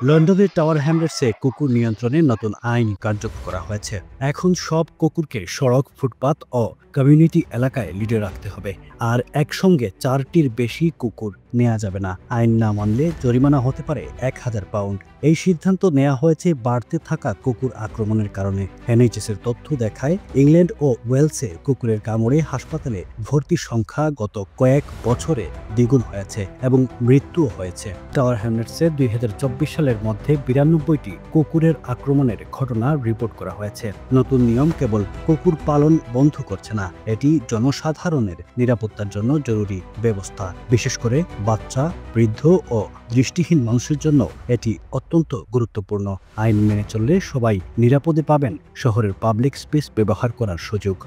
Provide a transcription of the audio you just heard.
লন্ডনের টাওয়ার হ্যামলেটসে কুকুর নিয়ন্ত্রণে নতুন আইন কার্যকর করা হয়েছে। এখন সব কুকুরকে সড়ক, ফুটপাত ও কমিউনিটি এলাকায় লিডে রাখতে হবে, আর একসঙ্গে 4টির বেশি কুকুর নেওয়া যাবে না। আইন না মানলে জরিমানা হতে পারে 1000 পাউন্ড। এই সিদ্ধান্ত নেওয়া হয়েছে বাড়তে থাকা কুকুর আক্রমণের কারণে। এনএইচএস-এর তথ্য দেখায়, ইংল্যান্ড ও ওয়েলসে কুকুরের কামড়ে হাসপাতালে ভর্তির সংখ্যা গত কয়েক বছরে দ্বিগুণ হয়েছে এবং মৃত্যুও হয়েছে। টাওয়ার হ্যামলেটসে 2024 সালের মধ্যে 92টি কুকুরের আক্রমণের ঘটনা রিপোর্ট করা হয়েছে। নতুন নিয়ম কেবল কুকুর পালন বন্ধ করছে না, এটি জনসাধারণের নিরাপত্তার জন্য জরুরি ব্যবস্থা। বিশেষ করে বাচ্চা, বৃদ্ধ ও দৃষ্টিহীন মানুষের জন্য এটি অত্যন্ত গুরুত্বপূর্ণ। আইন মেনে চললে সবাই নিরাপদে পাবেন শহরের পাবলিক স্পেস ব্যবহার করার সুযোগ।